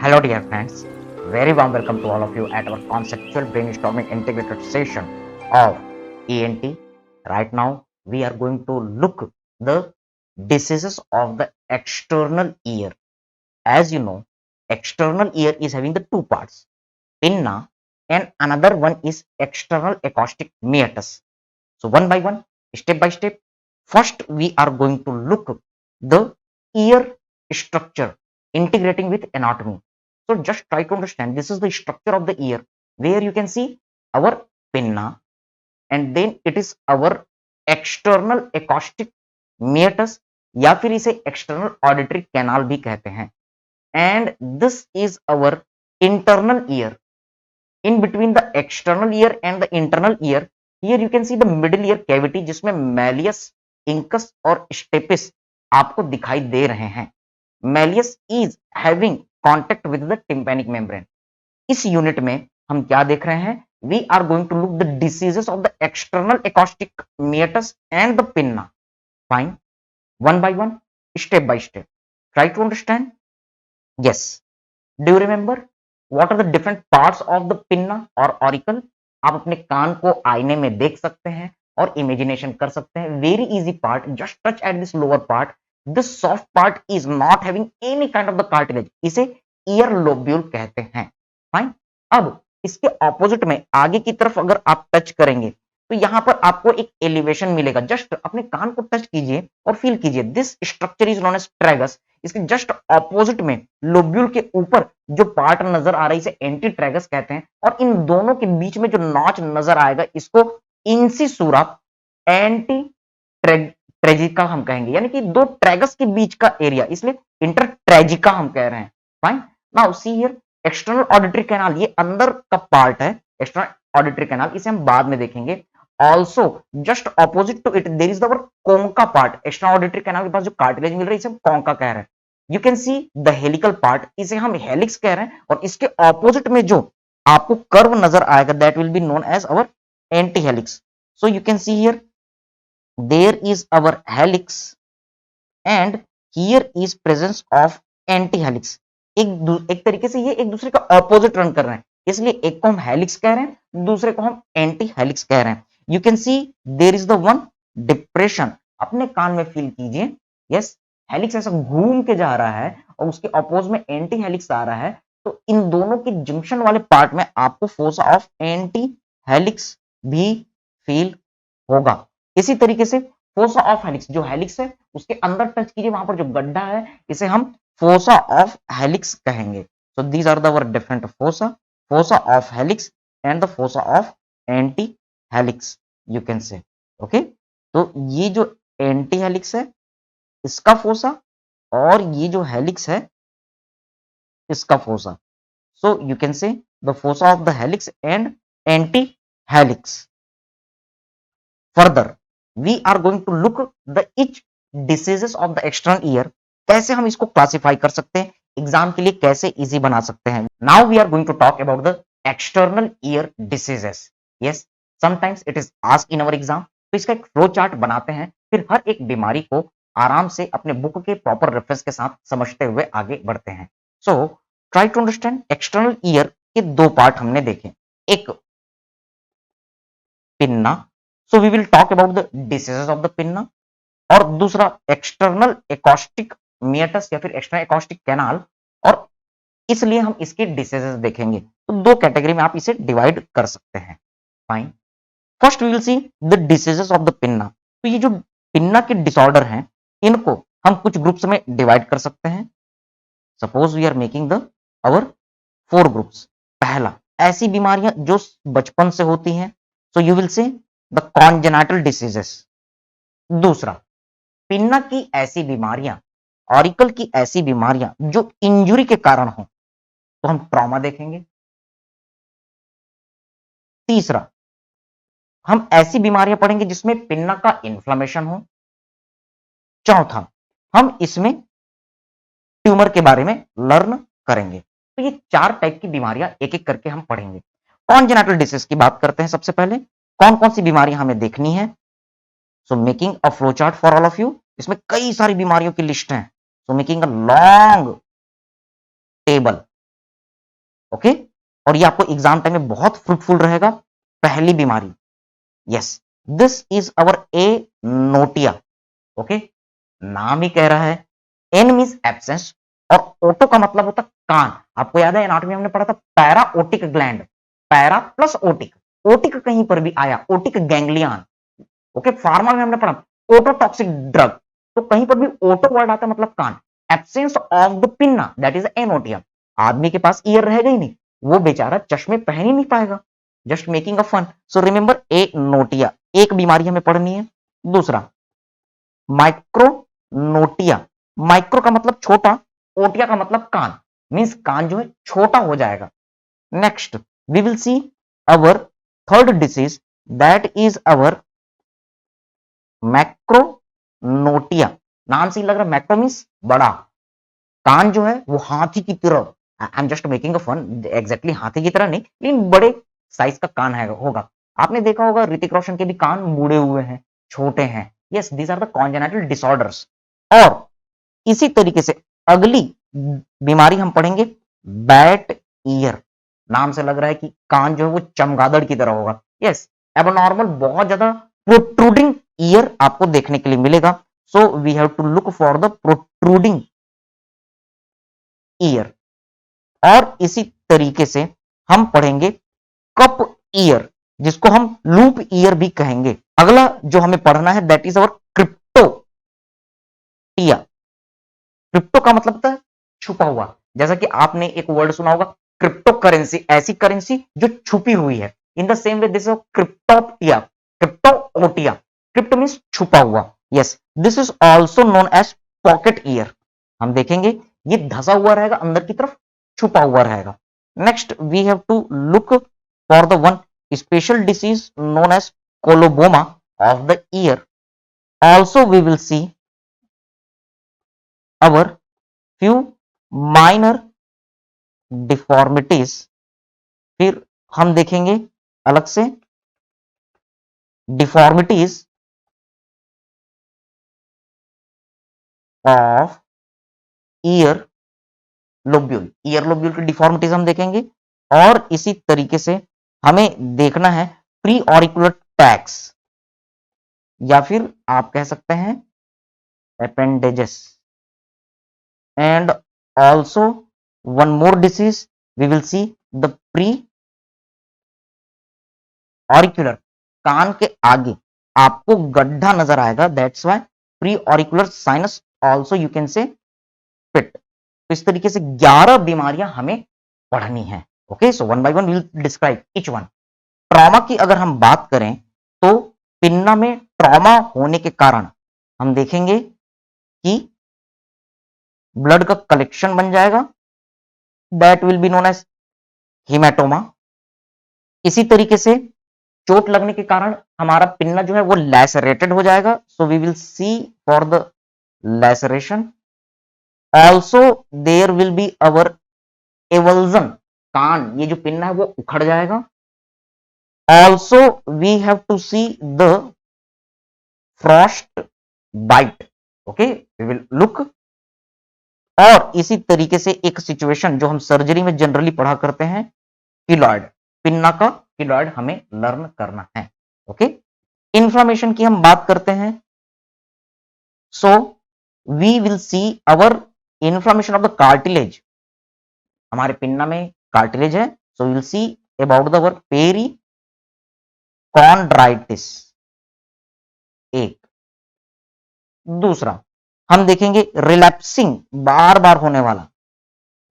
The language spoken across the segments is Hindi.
Hello, dear friends. Very warm welcome to all of you at our conceptual brainstorming integrated session of ENT. Right now, we are going to look the diseases of the external ear. As you know, external ear is having the two parts, pinna, and another one is external acoustic meatus. So one by one, step by step, first we are going to look the ear structure integrating with anatomy. So just try to understand this is the structure of the ear where you can see our pinna and then it is our external acoustic meatus या फिर इसे external auditory canal भी कहते हैं and this is our internal ear. In between the external ear and the internal ear, here you can see the middle ear cavity जिसमें malleus, incus और stapes आपको दिखाई दे रहे हैं. Malleus is having contact with the tympanic membrane. इस यूनिट में हम क्या देख रहे हैं? We are going to look the diseases of the external acoustic meatus and the pinna. Fine. One by one, step by step. Try to understand. Yes. Do you remember what are the different parts of the pinna or auricle? आप अपने कान को आईने में देख सकते हैं और इमेजिनेशन कर सकते हैं. Very easy part, just touch at this lower part. This soft part is not having any kind of the cartilage. इसे ईयर लोब्यूल कहते हैं. फाइन. अब इसके ऑपोजिट में आगे की तरफ अगर आप टच करेंगे तो यहां पर आपको एक एलिवेशन मिलेगा. जस्ट अपने कान को टच कीजिए और फील कीजिए. This structure is known as tragus. इसके जस्ट ऑपोजिट में लोब्यूल के ऊपर जो पार्ट नजर आ रहा है इसे एंटी ट्रैगस कहते हैं और इन दोनों के बीच में जो नॉच नजर आएगा इसको इंसिसूरा एंटी ट्रेजिका हम कहेंगे. यानी कि दो ट्रैगस के बीच का एरिया, इसलिए इंटर ट्रेजिका हम कह रहे हैं. Fine. Now see here external auditory canal, ये अंदर का पार्ट है एक्सटर्नल ऑडिटरी कैनाल, इसे हम बाद में देखेंगे. Also just opposite to it there is our concha part. External auditory canal के पास जो कार्टिलेज मिल रहा है इसे हम कोंका कह रहे हैं. You can see the helical part, इसे हम हेलिक्स कह रहे हैं और इसके ऑपोजिट में जो आपको कर्व नजर आएगा that will be known as our anti helix. So you can see here there is our helix and here is presence of anti helix. एक तरीके से ये एक दूसरे का ऑपोजिट रन कर रहे हैं, इसलिए एक को हम हेलिक्स कह रहे हैं, दूसरे को हम एंटी हेलिक्स कह रहे हैं. You can see there is the one depression. अपने कान में फील कीजिए. यस, हेलिक्स ऐसा घूम के जा रहा है और उसके अपोज में एंटी हेलिक्स आ रहा है, तो इन दोनों के जंक्शन वाले पार्ट में आपको फोर्स ऑफ एंटी हेलिक्स भी फील होगा. इसी तरीके से फोसा ऑफ हेलिक्स, जो हेलिक्स है उसके अंदर टच कीजिए, वहां पर जो गड्ढा है इसे हम फोसा ऑफ हेलिक्स कहेंगे. So these are the different fossa, fossa of helix and the fossa of anti helix you can say. Okay, तो ये जो एंटी हेलिक्स है इसका फोसा और ये जो हेलिक्स है इसका fossa. So you can say the fossa of the helix and anti helix. Further we are going to look the each diseases of the external ear. कैसे हम इसको क्लासिफाई कर सकते हैं, एग्जाम के लिए कैसे इजी बना सकते हैं. Now we are going to talk about the external ear diseases. Yes, sometimes it is asked in our exam. तो इसका एक फ्लो चार्ट बनाते हैं, फिर हर एक बीमारी को आराम से अपने बुक के प्रॉपर रेफरेंस के साथ समझते हुए आगे बढ़ते हैं. So try to understand. External ear के दो पार्ट हमने देखे, एक pinna, so we will talk about the diseases of the pinna, और दूसरा एक्सटर्नल एकॉस्टिक मियटस या फिर एक्सटर्नल एकॉस्टिक कैनाल, और इसलिए हम इसके डिसीजेस देखेंगे. तो दो कैटेगरी में आप इसे डिवाइड कर सकते हैं. Fine. First we will see the diseases of the pinna. तो ये जो पिन्ना के डिसऑर्डर हैं इनको हम कुछ ग्रुप्स में डिवाइड कर सकते हैं. Suppose we are making the our 4 groups. पहला, ऐसी बीमारियां जो बचपन से होती हैं, so you will say the congenital diseases. दूसरा, पिन्ना की ऐसी बीमारियां, ऑरिकल की ऐसी बीमारियां जो इंजुरी के कारण हो, तो हम ट्रॉमा देखेंगे. तीसरा, हम ऐसी बीमारियां पढ़ेंगे जिसमें पिन्ना का इन्फ्लेमेशन हो. चौथा, हम इसमें ट्यूमर के बारे में लर्न करेंगे. तो ये 4 टाइप की बीमारियां एक एक करके हम पढ़ेंगे. कॉन्जेनाइटल डिसीज की बात करते हैं. सबसे पहले कौन कौन सी बीमारियां हमें देखनी है. So making a flow chart for all of you. इसमें कई सारी बीमारियों की लिस्ट है. So making a long table okay, और ये आपको एग्जाम टाइम में बहुत फ्रूटफुल रहेगा। पहली बीमारी, yes, this is our anotia. Okay, नाम ही कह रहा है, एन मीन्स एब्सेंस और ओटो का मतलब होता कान। आपको याद है एनाटॉमी में हमने पढ़ा था para otic gland, para plus otic, otic कहीं पर भी आया, ओटिक गैंग्लियन। ओके, फार्मा में हमने पढ़ा ओटोटॉक्सिक ड्रग, तो कहीं पर भी ओटो वर्ड आता है मतलब कान। Absence of the pinna that is anotia. आदमी के पास ईयर रहेगा ही नहीं, वो बेचारा चश्मे पहन ही नहीं पाएगा। Just making a fun. So remember anotia, एक बीमारी हमें पढ़नी है। दूसरा माइक्रोनोटिया, माइक्रो का मतलब छोटा, ओटिया का मतलब कान, मींस कान जो है छोटा हो जाएगा। Next we will see our third disease that is our macronotia. नाम से ही लग रहा है, मैक्रो मींस बड़ा, कान जो है वो हाथी की तरह, I am just making a fun, exactly हाथी की तरह नहीं लेकिन बड़े साइज का कान है होगा। आपने देखा होगा ऋतिक रोशन के भी कान मुड़े हुए हैं, छोटे हैं। Yes, these are the congenital disorders. और इसी तरीके से अगली बीमारी हम पढ़ेंगे बैट ईयर। नाम से लग रहा है कि कान जो है वो चमगादड़ की तरह होगा। यस, एबनॉर्मल, बहुत ज्यादा प्रोट्रूडिंग ईयर आपको देखने के लिए मिलेगा। So we have to look for the protruding ear. और इसी तरीके से हम पढ़ेंगे कप ईयर, जिसको हम लूप ईयर भी कहेंगे। अगला जो हमें पढ़ना है दैट इज अवर क्रिप्टोटिया। क्रिप्टो का मतलब होता है छुपा हुआ, जैसा कि आपने एक वर्ड सुना होगा क्रिप्टो करेंसी, ऐसी करेंसी जो छुपी हुई है। In the same way this cryptotia, cryptotia, crypto means छुपा हुआ। Yes, this is also known as pocket ear. हम देखेंगे ये धसा हुआ रहेगा, अंदर की तरफ छुपा हुआ रहेगा। Next we have to look for the one special disease known as coloboma of the ear. Also we will see our few minor deformities। फिर हम देखेंगे अलग से deformities of ear lobule, ear lobule की डिफॉर्मिटीज हम देखेंगे। और इसी तरीके से हमें देखना है प्री ऑरिकुलर टैक्स, या फिर आप कह सकते हैं appendages. And also one more disease we will see the pre auricular, कान के आगे आपको गड्ढा नजर आएगा, that's why pre auricular sinus, also you can say pit. तो इस तरीके से 11 बीमारियां हमें पढ़नी है। Okay, so one by one will describe each one. Trauma की अगर हम बात करें तो पिन्ना में ट्रॉमा होने के कारण हम देखेंगे कि ब्लड का कलेक्शन बन जाएगा, that will be known as haematoma. इसी तरीके से चोट लगने के कारण हमारा पिन्ना जो है वो लैसरेटेड हो जाएगा, so we will see for the laceration. Also there will be our avulsion, कान, ये जो पिन्ना है वो उखड़ जाएगा। Also we have to see the frostbite. Okay, we will look. और इसी तरीके से एक सिचुएशन जो हम सर्जरी में जनरली पढ़ा करते हैं, किलॉइड, पिन्ना का किलॉइड हमें लर्न करना है। ओके, इंफ्लेमेशन की हम बात करते हैं, so we will see our inflammation of the cartilage. हमारे पिन्ना में कार्टिलेज है, so will see about the our perichondritis. एक दूसरा हम देखेंगे रिलैप्सिंग, बार बार होने वाला,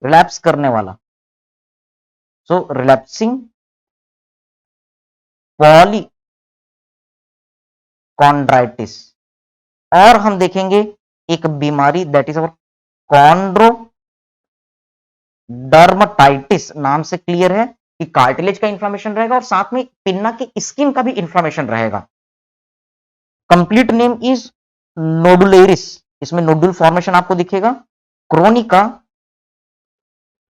रिलैप्स करने वाला, सो रिलैप्सिंग पॉली कॉन्ड्राइटिस। और हम देखेंगे एक बीमारी that is our chondro dermatitis. नाम से क्लियर है कि कार्टिलेज का इंफ्लेमेशन रहेगा और साथ में पिन्ना की स्किन का भी इंफ्लेमेशन रहेगा। कंप्लीट नेम इज नोडुलेरिस, इसमें नोडुल फॉर्मेशन आपको दिखेगा। क्रोनिका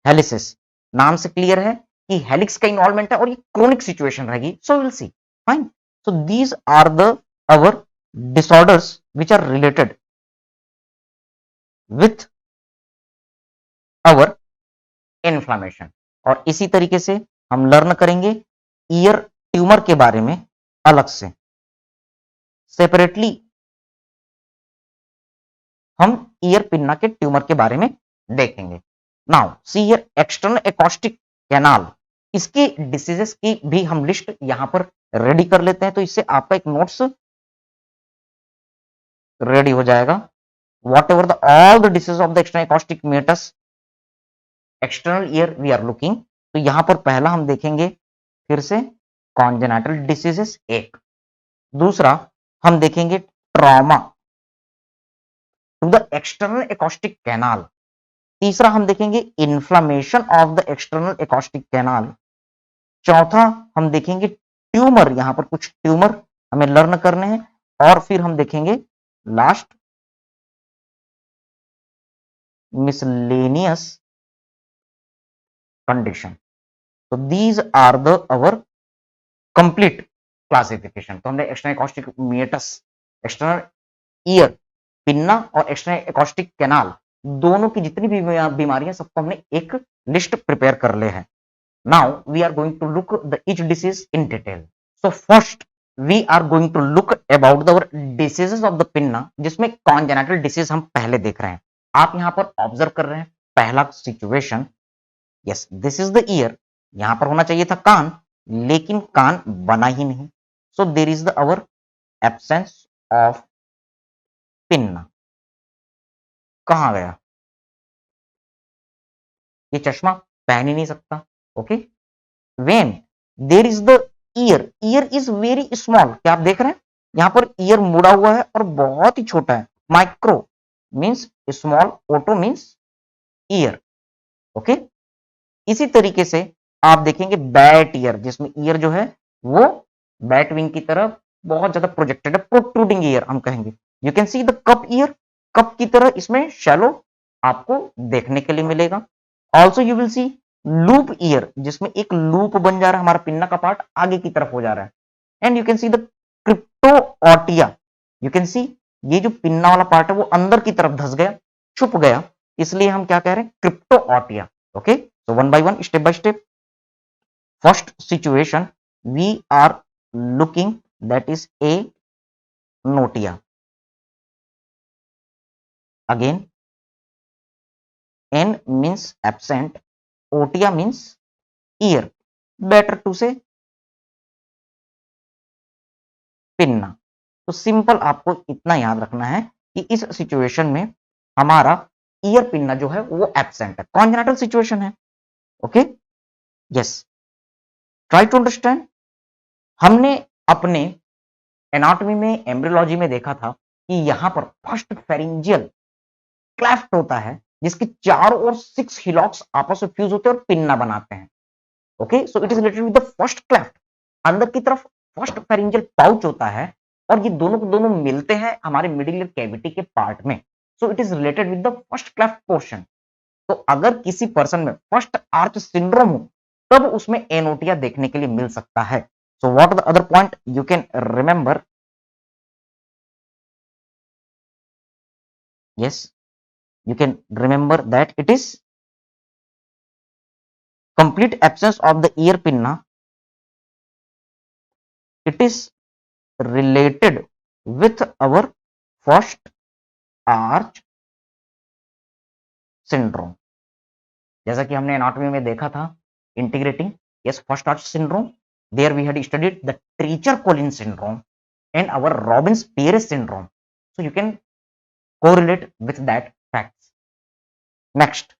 हेलिसिस, नाम से क्लियर है कि हेलिक्स का इन्वॉल्वमेंट है और ये क्रोनिक सिचुएशन रहेगी, so will see. Fine, so these are the our disorders which are related with our inflammation। और इसी तरीके से हम लर्न करेंगे ईयर ट्यूमर के बारे में अलग से, सेपरेटली हम ईयर पिन्ना के ट्यूमर के बारे में देखेंगे। Now see here external acoustic canal, इसकी डिसीजेस की भी हम लिस्ट यहां पर रेडी कर लेते हैं, तो इससे आपका एक नोट्स रेडी हो जाएगा। Whatever the all the disease of the external acoustic meatus external ear we are looking, तो यहां पर पहला हम देखेंगे फिर से कॉन्जेनाइटल डिसीजेस एक, दूसरा हम देखेंगे trauma to the external acoustic canal, तीसरा हम देखेंगे inflammation of the external acoustic canal, चौथा हम देखेंगे ट्यूमर, यहां पर कुछ ट्यूमर हमें लर्न करने हैं, और फिर हम देखेंगे लास्ट मिसलेनियस कंडीशन। तो these are the our complete classification. तो हमने external acoustic meatus, external ear pinna और एक्सटर्नल एकॉस्टिक कैनाल, दोनों की जितनी भी बीमारियां सबको हमने एक लिस्ट प्रिपेयर कर ले हैं। Now we are going to look the each disease in detail. So first we are going to look about the diseases of the pinna, जिसमें कॉन्जेनिटल डिसीज हम पहले देख रहे हैं। आप यहां पर ऑब्जर्व कर रहे हैं पहला situation, yes this is the year, यहां पर होना चाहिए था कान, लेकिन कान बना ही नहीं, so there is the our absence of pinna. कहां गया? ये चश्मा पहन ही नहीं सकता। Okay, when there is the ear, ear is very small, क्या आप देख रहे हैं यहां पर ईयर मुड़ा हुआ है और बहुत ही छोटा है। Micro means small, oto means ear. Okay, इसी तरीके से आप देखेंगे बैट ईयर, जिसमें ईयर जो है वो बैट विंग की तरह बहुत ज्यादा प्रोजेक्टेड है, प्रोट्रूडिंग ईयर हम कहेंगे। You can see the cup year, cup की तरह इसमें शैलो आपको देखने के लिए मिलेगा। Also you will see loop year, जिसमें एक लूप बन जा रहा है, हमारा पिन्ना का पार्ट आगे की तरफ हो जा रहा है। And you can see the cryptotia, you can see ये जो पिन्ना वाला पार्ट है वो अंदर की तरफ धस गया, छुप गया, इसलिए हम क्या कह रहे हैं, cryptotia. Okay, so one by one, step by step. First situation we are looking, that is a notia. Again, n means absent, otia means ear, better to say pinna. तो सिंपल आपको इतना याद रखना है कि इस सिचुएशन में हमारा ईयर पिन्ना जो है वो एब्सेंट है, कॉन्जेनिटल सिचुएशन है। Okay, yes, try to understand. हमने अपने एनाटॉमी में, एम्ब्रियोलॉजी में देखा था कि यहां पर फर्स्ट फेरिंजियल क्लेफ्ट होता है, जिसके चारों ओर 6 हिलॉक्स आपस में फ्यूज होते हैं और पिन्ना बनाते हैं। Okay, so it is related with the first cleft. अंदर की तरफ फर्स्ट फेरिंजियल पाउच होता है और ये दोनों को दोनों मिलते हैं हमारे मिडिल ईयर कैविटी के पार्ट में। So it is related with the first cleft portion. तो अगर किसी पर्सन में फर्स्ट आर्च सिंड्रोम हो तब उसमें एनोटिया देखने के लिए मिल सकता है। So what the other point you can remember? Yes, you can remember that it is complete absence of the ear pinna. It is related with our first arch syndrome. जैसा कि हमने एनाटॉमी में देखा था, integrating, yes, first arch syndrome, there we had studied the Treacher Collin syndrome and our Robbins Pierre syndrome. So you can correlate with that facts. Next,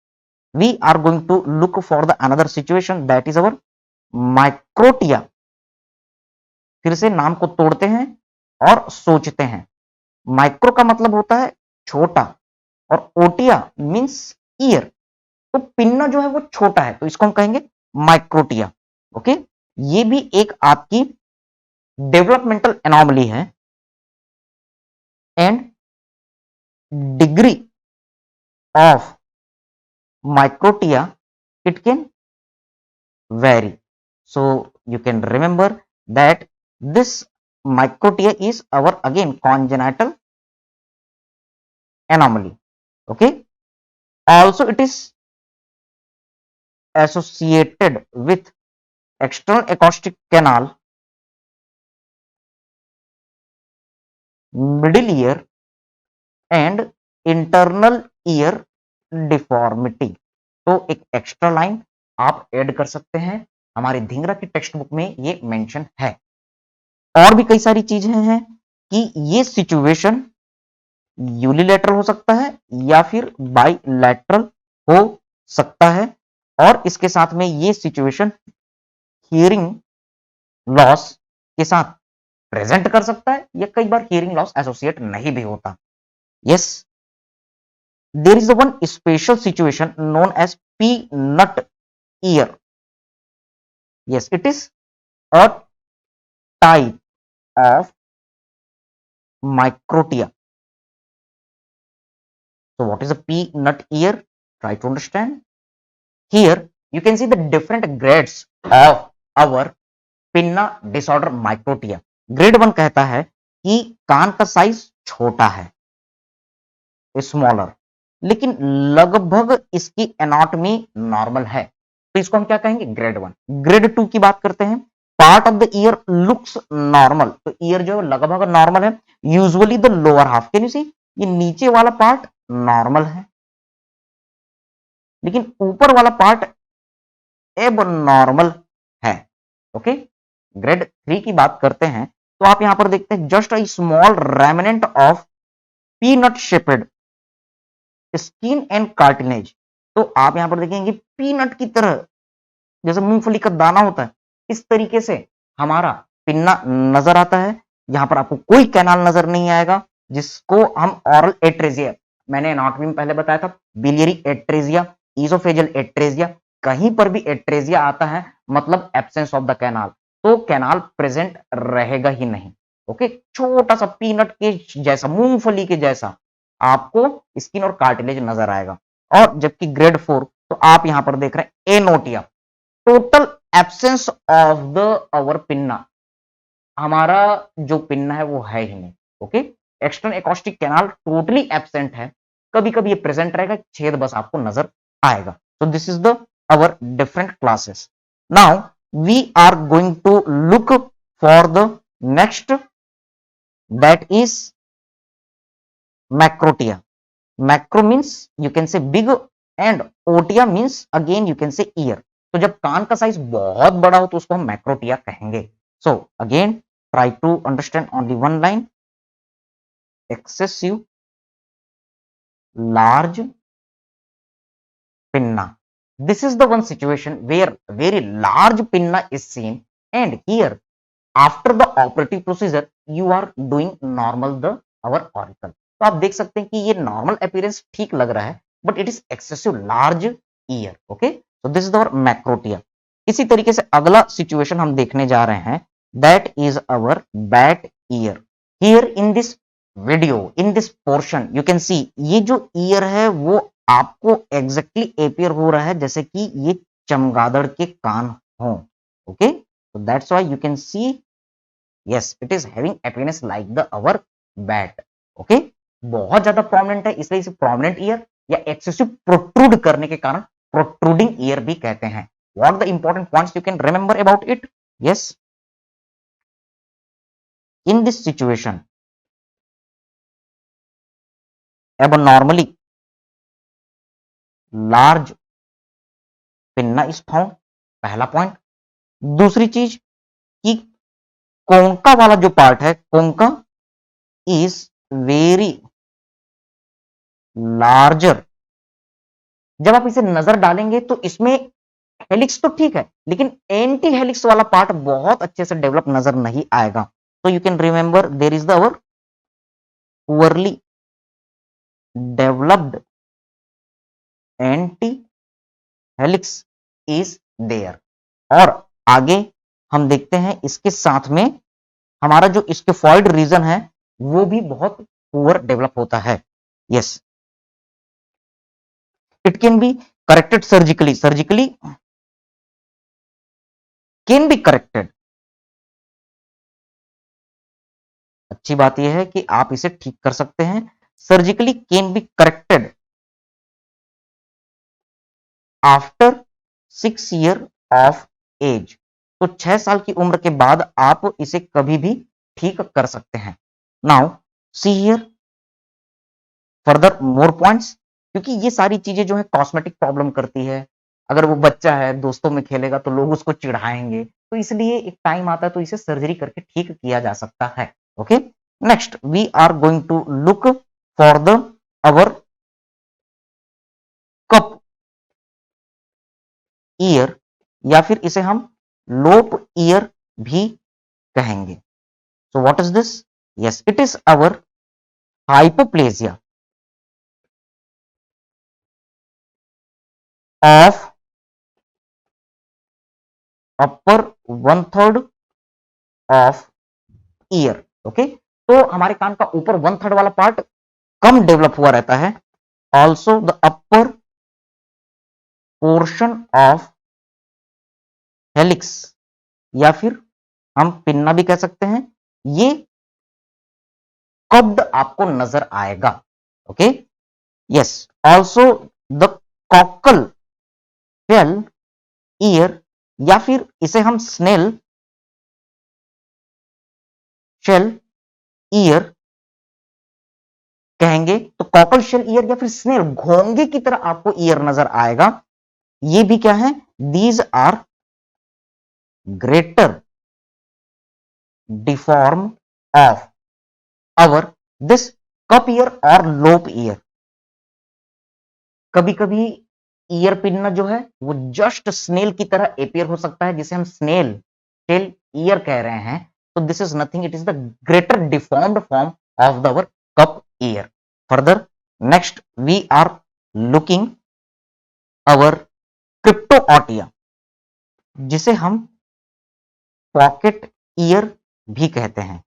we are going to look for the another situation, that is our microtia. फिर से नाम को तोड़ते हैं और सोचते हैं। माइक्रो का मतलब होता है छोटा और ओटिया मींस ईयर, तो पिन्ना जो है वो छोटा है, तो इसको हम कहेंगे माइक्रोटिया। ओके, ये भी एक आपकी डेवलपमेंटल एनॉमली है and degree of microtia it can vary. So you can remember that this microtia is our again congenital anomaly. Okay, also it is associated with external acoustic canal, middle ear and internal ear deformity। तो एक एक्स्ट्रा लाइन आप ऐड कर सकते हैं, हमारे धिंगरा की टेक्स्ट बुक में ये मेंशन है। और भी कई सारी चीजें हैं कि ये सिचुएशन यूनिलैटरल हो सकता है या फिर बाइलैटरल हो सकता है, और इसके साथ में ये सिचुएशन हियरिंग लॉस के साथ प्रेजेंट कर सकता है, या कई बार हियरिंग लॉस एसोसिएट नहीं भी होता। Yes, there is one special situation known as peanut ear. Yes, it is a type of microtia. So what is a peanut ear? Try to understand. Here you can see the different grades of our pinna disorder microtia. Grade 1 कहता है कि कान का साइज छोटा है, स्मॉलर, लेकिन लगभग इसकी एनाटॉमी नॉर्मल है, तो इसको हम क्या कहेंगे? ग्रेड 1। ग्रेड 2 की बात करते हैं, part of the ear looks normal, तो ईयर जो है लगभग नॉर्मल है, usually the lower half, can you see, ये नीचे वाला पार्ट नॉर्मल है, लेकिन ऊपर वाला पार्ट एब नॉर्मल है। ओके, ग्रेड 3 की बात करते हैं, तो आप यहां पर देखते हैं just a small remnant of peanut shaped skin and cartilage. तो आप यहां पर देखेंगे पीनट की तरह, जैसे मूंगफली का दाना होता है, इस तरीके से हमारा पिन्ना नजर आता है। यहां पर आपको कोई कैनाल नजर नहीं आएगा, जिसको हम ऑरल एट्रेजिया, मैंने एनाटॉमी में पहले बताया था, बिलियरी एट्रेजिया, ईसोफेजियल एट्रेजिया, कहीं पर भी एट्रेजिया आता है मतलब एब्सेंस ऑफ द कैनाल, तो कैनाल प्रेजेंट रहेगा ही नहीं। ओके, छोटा सा पीनट के जैसा, मूंगफली के जैसा आपको स्किन और कार्टिलेज नजर आएगा। और जबकि ग्रेड 4, तो आप यहां पर देख रहे हैं anotia, total absence of the our pinna, हमारा जो पिन्ना है वो है ही नहीं। Okay, external acoustic canal totally absent है, कभी कभी ये प्रेजेंट रहेगा, छेद बस आपको नजर आएगा। So this is the our different classes. Now we are going to look for the next, that is macrotia. Macro means you can say big, and otia means again you can say ear. तो जब कान का साइज बहुत बड़ा हो तो उसको हम मैक्रोटिया कहेंगे। So again try to understand only one line, excessive large pinna. This is the one situation where very large pinna is seen, and here after the operative procedure you are doing normal the our auricle। तो आप देख सकते हैं कि ये नॉर्मल अपीयरेंस ठीक लग रहा है, but it is excessive large ear. Okay, so this is our macrotia. इसी तरीके से अगला सिचुएशन हम देखने जा रहे हैं, that is our bat year. Here in this video, in this portion you can see, ये जो ईयर है वो आपको एग्जैक्टली अपियर हो रहा है जैसे कि ये चमगादड़ के कान हो। Okay, so that's why you can see, yes, it is having appearance like the our bat। okay, बहुत ज्यादा प्रोमिनेंट है, इसलिए इसे प्रोमिनेंट ईयर या एक्सेसिव प्रोट्रूड करने के कारण प्रोट्रूडिंग ईयर भी कहते हैं। What the important points you can remember about it? Yes, in this situation abnormally large pinna is found, पहला पॉइंट। दूसरी चीज कि कोंका वाला जो पार्ट है, कोंका इज वेरी लार्जर। जब आप इसे नजर डालेंगे तो इसमें हेलिक्स तो ठीक है, लेकिन एंटी हेलिक्स वाला पार्ट बहुत अच्छे से डेवलप नजर नहीं आएगा। तो you can remember there is the our poorly developed antihelix is there. और आगे हम देखते हैं इसके साथ में हमारा जो स्केफॉइड रीजन है वो भी बहुत पुअर डेवलप होता है। Yes, it can be corrected surgically, surgically can be corrected. अच्छी बात यह है कि आप इसे ठीक कर सकते हैं, surgically can be corrected after 6 year of age. तो 6 साल की उम्र के बाद आप इसे कभी भी ठीक कर सकते हैं। Now see here further more points, क्योंकि ये सारी चीजें जो है कॉस्मेटिक प्रॉब्लम करती है। अगर वो बच्चा है दोस्तों में खेलेगा तो लोग उसको चिढ़ाएंगे, तो इसलिए एक टाइम आता है तो इसे सर्जरी करके ठीक किया जा सकता है। Okay, next we are going to look for the our cup ear, या फिर इसे हम लोप ईयर भी कहेंगे। So what is this? Yes, it is our hypoplasia of upper one third of ear. Okay, तो हमारे कान का ऊपर वन थर्ड वाला पार्ट कम डेवलप हुआ रहता है। Also the upper portion of helix, या फिर हम पिन्ना भी कह सकते हैं, ये कब्ड आपको नजर आएगा। Okay, yes, also the cockle shell ear, या फिर इसे हम स्नेल शेल ईयर कहेंगे। तो कॉकल शेल ईयर या फिर स्नेल घोंगे की तरह आपको ईयर नजर आएगा। ये भी क्या है? These are greater deform of our this cup ear और लोप ईयर। कभी कभी ईयर पिन जो है वो जस्ट स्नेल की तरह एपियर हो सकता है, जिसे हम स्नेल टेल ईयर कह रहे हैं। तो this is nothing, it is the greater deformed form of the our cup ear. Further next we are looking our cryptotia, जिसे हम पॉकेट ईयर भी कहते हैं।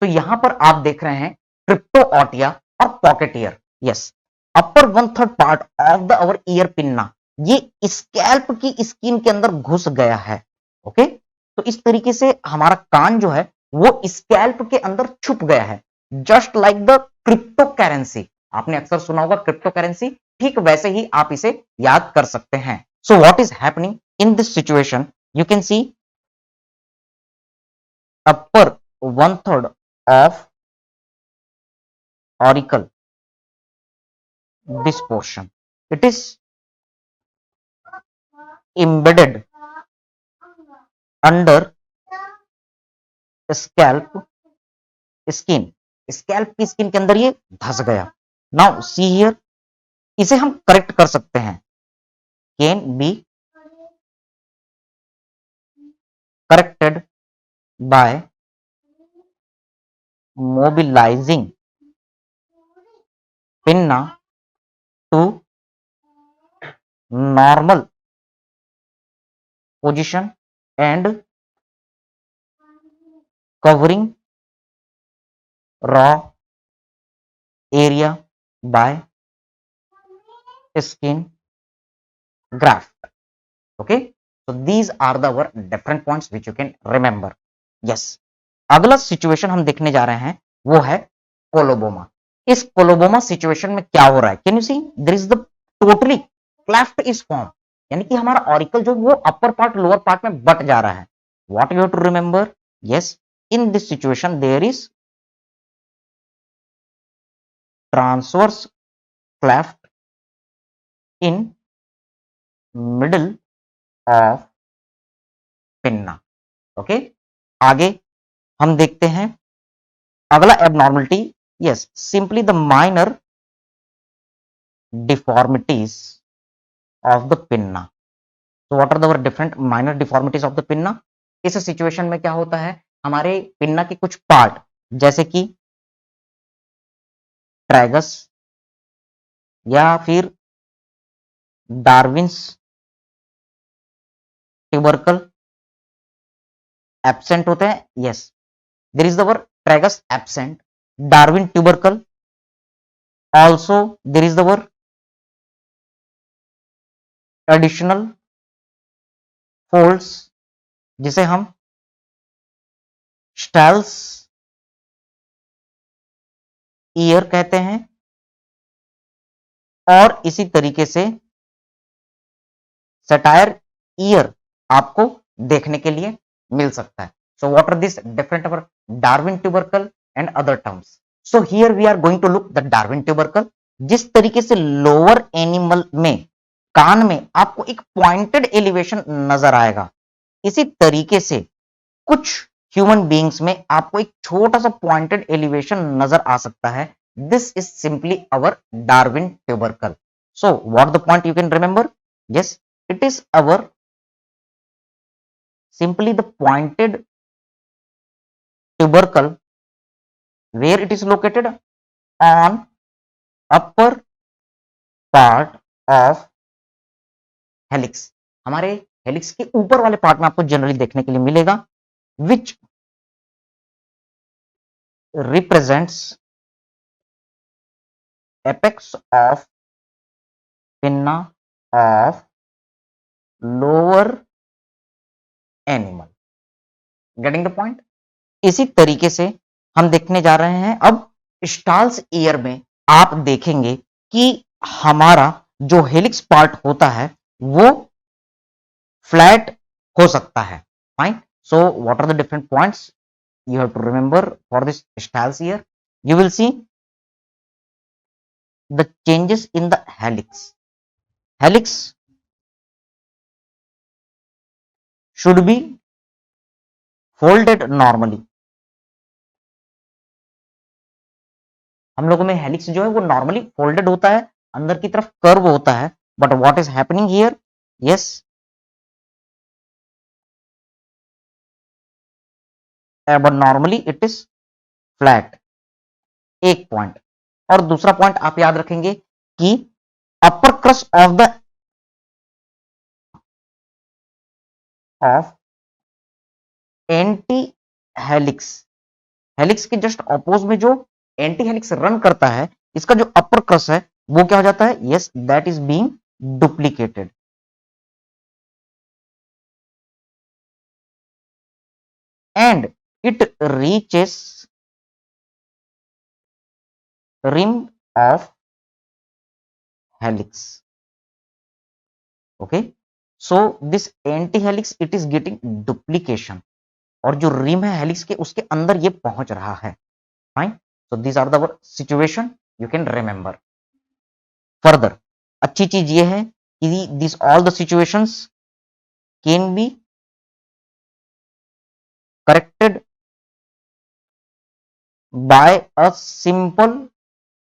तो यहां पर आप देख रहे हैं क्रिप्टोऑटिया और pocket year. Yes, upper one third part of the our ear pinna, ये स्कैल्प की स्किन के अंदर घुस गया है। ओके, तो इस तरीके से हमारा कान जो है वो स्कैल्प के अंदर छुप गया है, just like the crypto currency. आपने अक्सर सुना होगा क्रिप्टो करेंसी, ठीक वैसे ही आप इसे याद कर सकते हैं। सो what is happening in this situation? You can C upper one third of auricle, this portion, it is embedded under scalp skin, scalp की स्किन के अंदर ये धस गया। नाउ सी हियर, इसे हम करेक्ट कर सकते हैं, can be corrected by mobilising pinna to normal position and covering raw area by skin graft. Okay, so these are the our different points which you can remember. Yes, अगला सिचुएशन हम देखने जा रहे हैं वो है कोलोबोमा। इस कोलोबोमा सिचुएशन में क्या हो रहा है? Can you see there is the totally cleft is form, यानी कि हमारा ऑरिकल जो वो अपर पार्ट लोअर पार्ट में बट जा रहा है। What you have to remember? Yes, in this situation there is transverse cleft in middle of pinna. Okay, आगे हम देखते हैं अगला abnormality. Yes, simply the minor deformities of the pinna. तो what are the different minor deformities of the pinna? इस सिचुएशन में क्या होता है, हमारे पिन्ना के कुछ पार्ट जैसे कि ट्रैगस या फिर डार्विन्स ट्यूबरकल एब्सेंट होते हैं। Yes, there is the word tragus absent, Darwin tubercle also, there is the word additional folds, जिसे हम स्टाइल्स ईयर कहते हैं। और इसी तरीके से सटायर ईयर आपको देखने के लिए मिल सकता है। So what are this different our Darwin tubercle and other terms. So here we are going to look the Darwin tubercle. जिस तरीके से लोअर एनिमल में कान में आपको एक पॉइंटेड एलिवेशन नजर आएगा, इसी तरीके से कुछ ह्यूमन बीइंग्स में आपको एक छोटा सा पॉइंटेड एलिवेशन नजर आ सकता है। This is simply our Darwin tubercle. So what the point you can remember? Yes, it is our simply the pointed tubercle where it is located on upper part of helix। हमारे हेलिक्स के ऊपर वाले पार्ट में आपको जनरली देखने के लिए मिलेगा, विच represents apex of pinna of lower animal. Getting the point? इसी तरीके से हम देखने जा रहे हैं अब स्टाल्स ईयर में आप देखेंगे कि हमारा जो हेलिक्स पार्ट होता है वो फ्लैट हो सकता है। Fine. So what are the different points you have to remember for this styles here? You will see the changes in the helix. Helix should be folded normally। हम लोगों में हेलिक्स जो है वो नॉर्मली फोल्डेड होता है, अंदर की तरफ कर्व होता है, but what is happening here? Yes, but normally it is flat. एक पॉइंट। और दूसरा पॉइंट आप याद रखेंगे कि upper crust of anti helix, helix के जस्ट अपोज में जो एंटी हेलिक्स रन करता है, इसका जो अपर क्रस्ट है वो क्या हो जाता है? Yes, that is being duplicated and it reaches rim of helix। okay, so this anti helix it is getting duplication और जो रिम है हेलिक्स के उसके अंदर ये पहुंच रहा है। Fine. So this are the situation you can remember. Further अच्छी चीज ये है कि this all the situations can be corrected by a simple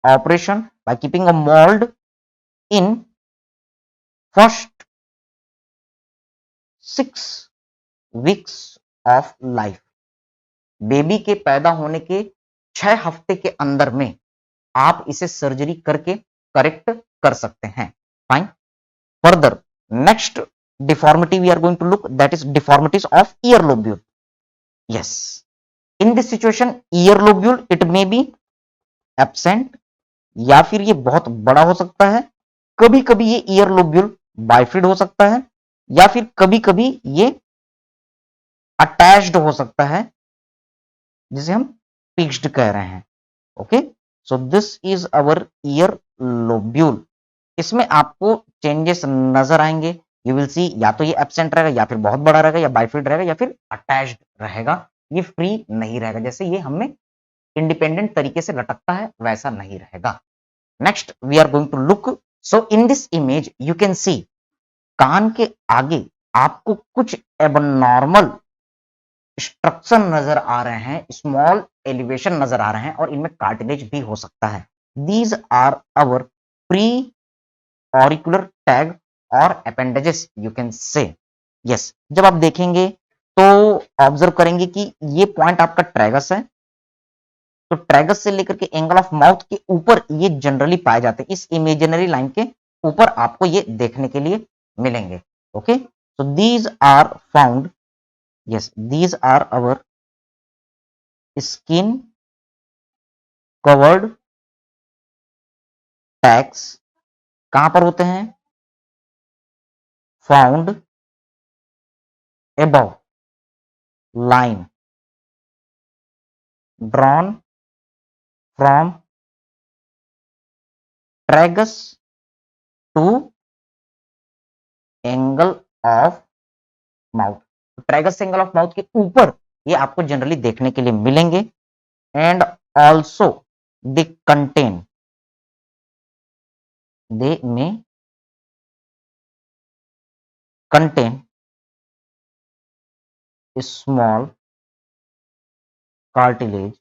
operation by keeping a mould in first 6 weeks of life. Baby के पैदा होने के 6 हफ्ते के अंदर में आप इसे सर्जरी करके करेक्ट कर सकते हैं। Fine. Further next deformity we are going to look, that is deformities of ear lobule. Yes, in this situation ear lobule it may be absent या फिर ये बहुत बड़ा हो सकता है। कभी कभी ये ईयर लोब्यूल बाइफिड हो सकता है या फिर कभी कभी ये अटैच्ड हो सकता है, जिसे हम फिक्स्ड कह रहे हैं। Okay, so this is our year lobule. इसमें आपको चेंजेस नजर आएंगे। यू विल सी या तो ये एब्सेंट रहेगा या फिर बहुत बड़ा रहेगा या बाइफिड रहेगा या फिर अटैच्ड रहेगा। ये फ्री नहीं रहेगा, जैसे ये हमें इंडिपेंडेंट तरीके से लटकता है वैसा नहीं रहेगा। Next we are going to look. So in this image you can see कान के आगे आपको कुछ एबनॉर्मल स्ट्रक्चर नजर आ रहे हैं, स्मॉल एलिवेशन नजर आ रहे हैं और इनमें कार्टिलेज भी हो सकता है। These are our pre auricular tag और appendages you can say. Yes, जब आप देखेंगे तो ऑब्जर्व करेंगे कि ये पॉइंट आपका ट्रैगस है, तो ट्रैगस से लेकर के एंगल ऑफ माउथ के ऊपर ये जनरली पाए जाते हैं। इस इमेजिनरी लाइन के ऊपर आपको ये देखने के लिए मिलेंगे। Okay, so these are found, yes these are our skin covered tags. कहां पर होते हैं? Found above line drawn from tragus to angle of mouth. Tragus angle of mouth के ऊपर ये आपको जनरली देखने के लिए मिलेंगे। And also they contain, they may contain small cartilage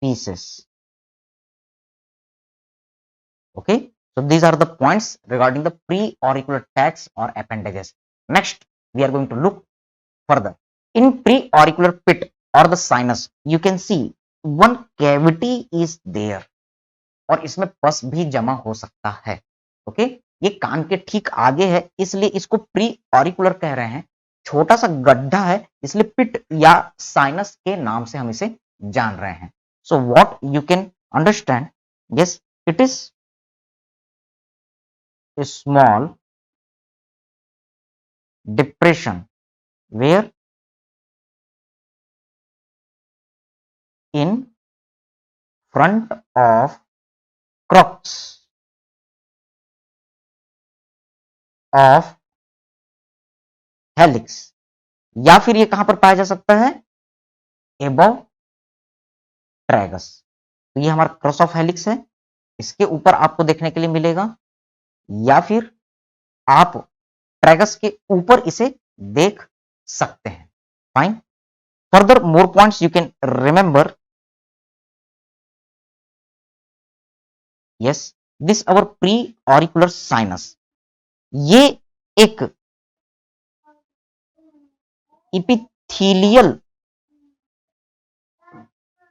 pieces. Okay, so these are the points regarding the preauricular tracts or appendages. Next, we are going to look further. In preauricular pit or the sinus, you can see one cavity is there, और इसमें पस भी जमा हो सकता है। ओके, ये कान के ठीक आगे है, इसलिए इसको प्री ऑरिकुलर कह रहे हैं। छोटा सा गड्ढा है, इसलिए पिट या साइनस के नाम से हम इसे जान रहे हैं। So what you can understand, yes, it is a small depression where in front of crux of helix, या फिर ये कहां पर पाया जा सकता है, एबव ट्रैगस। तो ये हमारा क्रॉस ऑफ हेलिक्स है, इसके ऊपर आपको देखने के लिए मिलेगा, या फिर आप ट्रैगस के ऊपर इसे देख सकते हैं। Fine, further more points you can remember, yes, this our pre auricular sinus, ये एक इपिथीलियल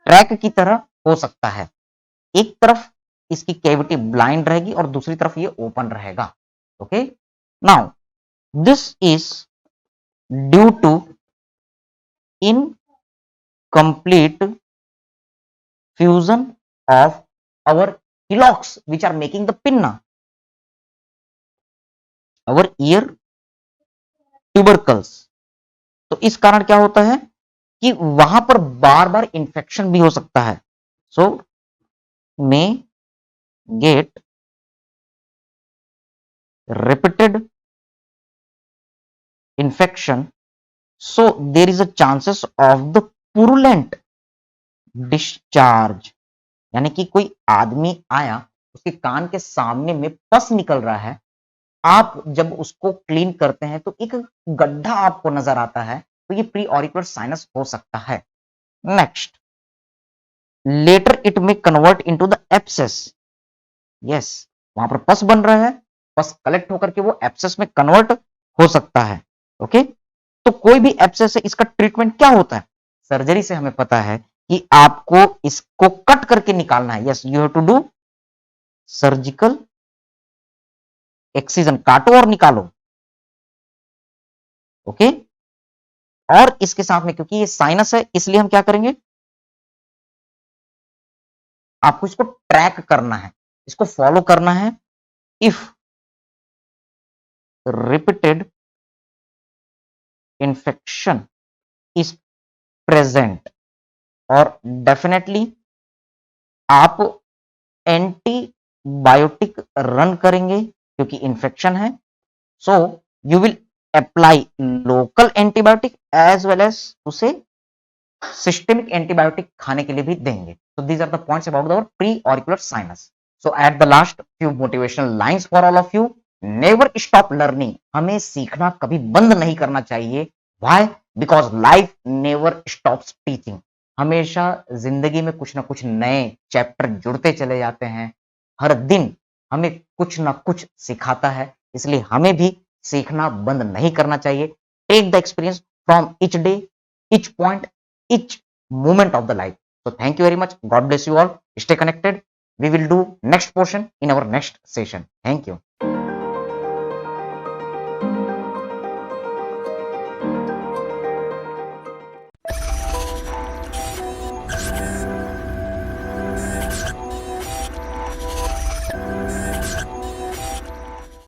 ट्रैक की तरह हो सकता है। एक तरफ इसकी कैविटी ब्लाइंड रहेगी और दूसरी तरफ ये ओपन रहेगा। Okay, now this is due to incomplete fusion of our hillocks which are making the pinna, our ear tubercles। तो इस कारण क्या होता है कि वहां पर बार बार इंफेक्शन भी हो सकता है। So may get repeated infection, so there is a chances of the purulent discharge, यानी कि कोई आदमी आया, उसके कान के सामने में पस निकल रहा है, आप जब उसको क्लीन करते हैं तो एक गड्ढा आपको नजर आता है, तो ये प्री ऑरिकुलर साइनस हो सकता है। नेक्स्ट, लेटर इट में convert into the abscess, yes, वहां पर पस बन रहा है, पस कलेक्ट होकर के वो एब्सेस में कन्वर्ट हो सकता है। ओके, तो कोई भी एब्सेस है, इसका ट्रीटमेंट क्या होता है? सर्जरी से हमें पता है कि आपको इसको कट करके निकालना है। Yes, you have to do surgical excision, काटो और निकालो। ओके, और इसके साथ में क्योंकि ये साइनस है, इसलिए हम क्या करेंगे, आपको इसको ट्रैक करना है, इसको फॉलो करना है। If repeated infection is present, और डेफिनेटली आप एंटीबायोटिक रन करेंगे क्योंकि इंफेक्शन है। So you will apply local antibiotic as well as उसे सिस्टेमिक एंटीबायोटिक खाने के लिए भी देंगे। So these are the points about the pre auricular sinus. So at the last few motivational lines for all of you, never stop learning, हमें सीखना कभी बंद नहीं करना चाहिए। Why? Because life never stops teaching, हमेशा जिंदगी में कुछ ना कुछ नए चैप्टर जुड़ते चले जाते हैं, हर दिन हमें कुछ ना कुछ सिखाता है, इसलिए हमें भी सीखना बंद नहीं करना चाहिए। Take the experience from each day, each point, each moment of the life. So thank you very much. God bless you all. Stay connected. We will do next portion in our next session. Thank you.